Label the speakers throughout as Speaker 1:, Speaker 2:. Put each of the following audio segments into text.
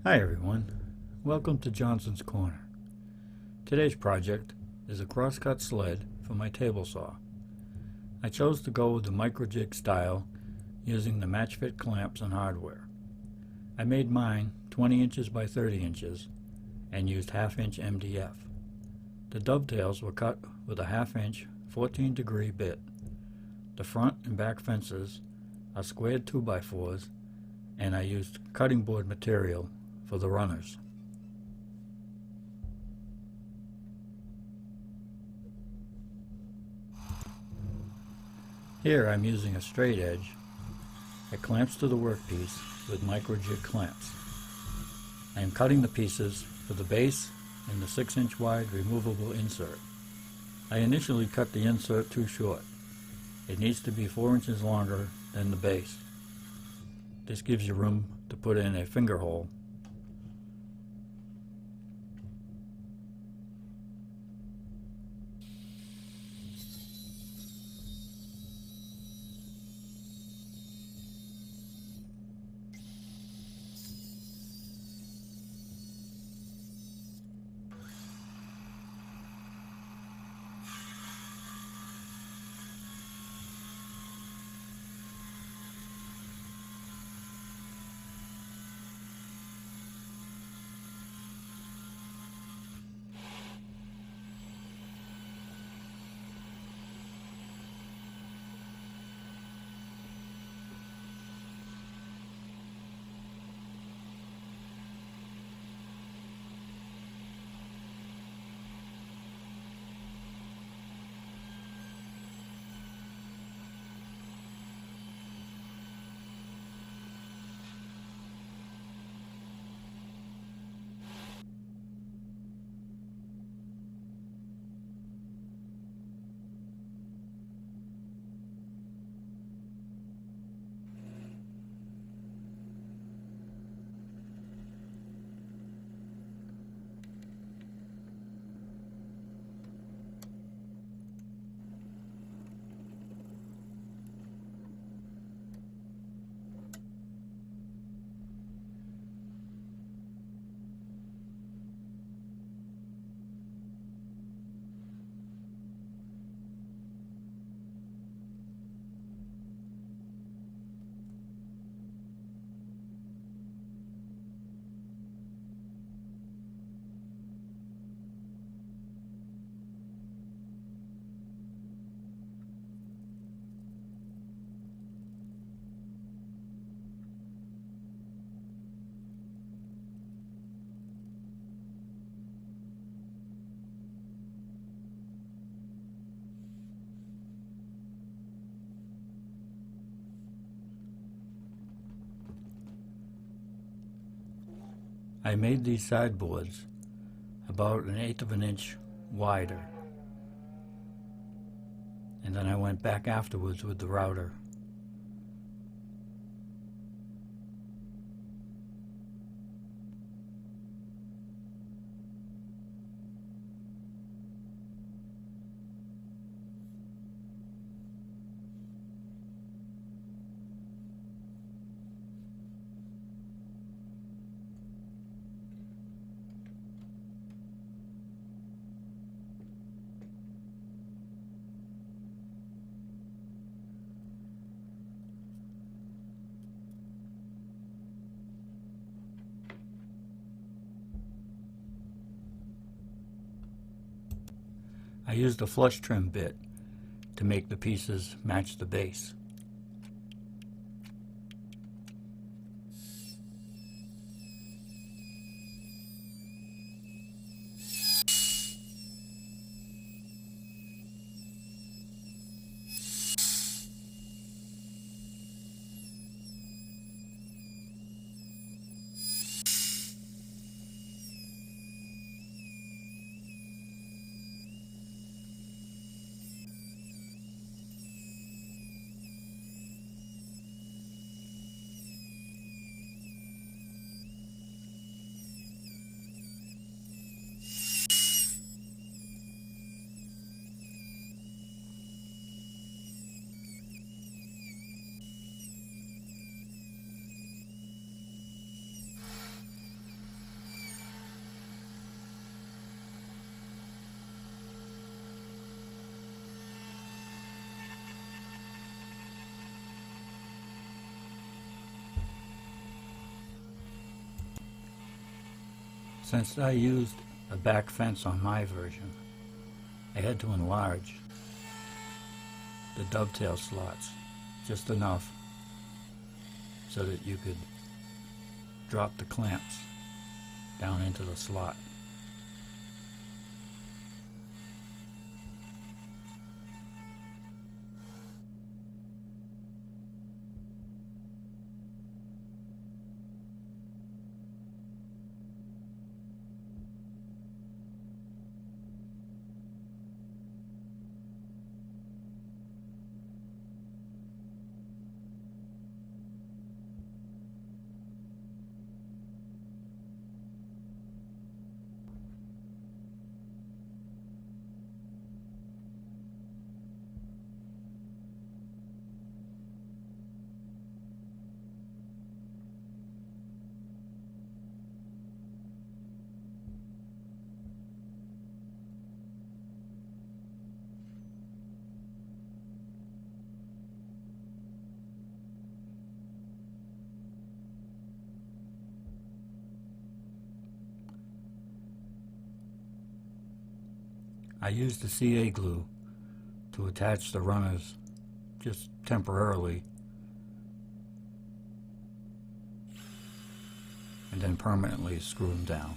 Speaker 1: Hi everyone, welcome to Johnson's Corner. Today's project is a crosscut sled for my table saw. I chose to go with the micro jig style using the match fit clamps and hardware. I made mine 20 inches by 30 inches and used half-inch MDF. The dovetails were cut with a half-inch 14-degree bit. The front and back fences are squared 2x4s, and I used cutting board material for the runners. Here I'm using a straight edge that clamps to the workpiece with micro jig clamps. I am cutting the pieces for the base and the 6-inch wide removable insert. I initially cut the insert too short. It needs to be 4 inches longer than the base. This gives you room to put in a finger hole. I made these sideboards about 1/8 of an inch wider, and then I went back afterwards with the router. I used a flush trim bit to make the pieces match the base. Since I used a back fence on my version, I had to enlarge the dovetail slots just enough so that you could drop the clamps down into the slot. I used the CA glue to attach the runners just temporarily and then permanently screw them down.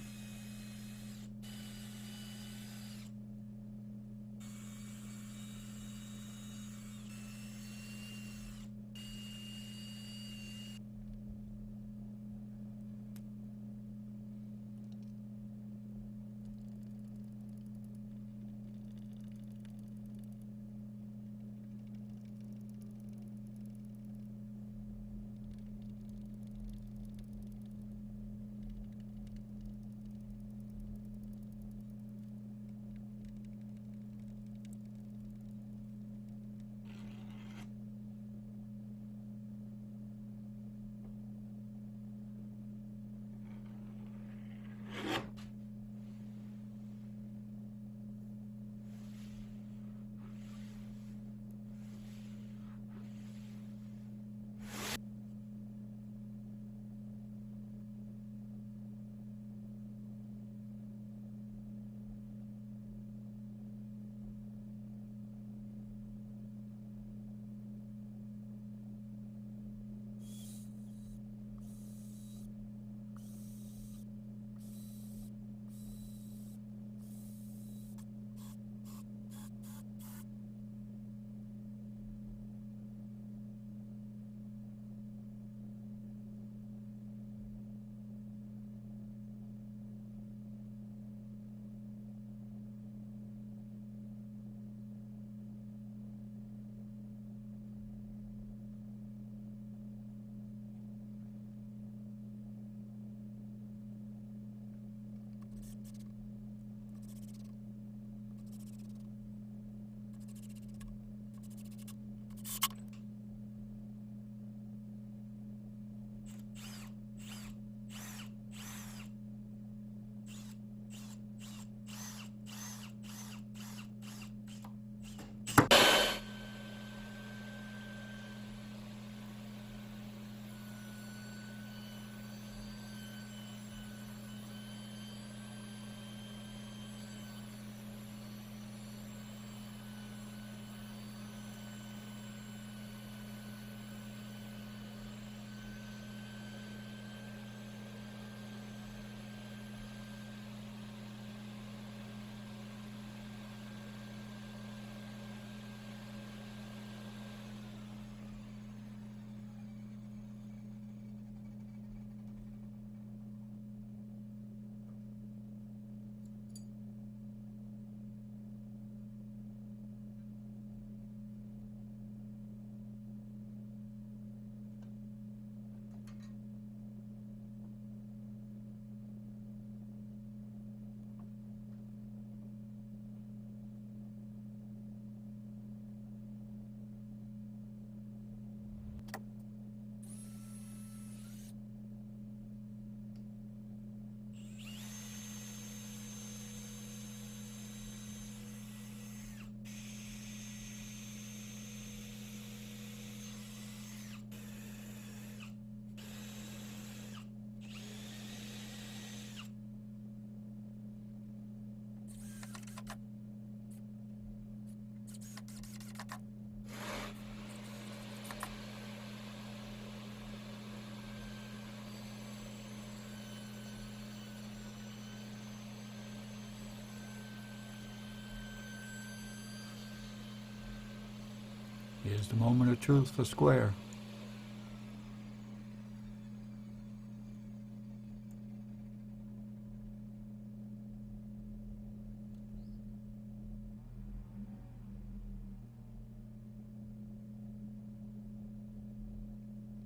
Speaker 1: Here's the moment of truth for square.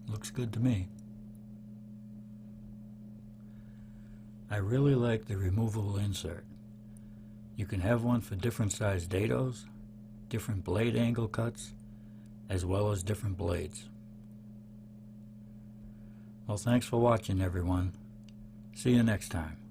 Speaker 1: Looks good to me. I really like the removable insert. You can have one for different size dados, different blade angle cuts, as well as different blades. Well, thanks for watching, everyone. See you next time.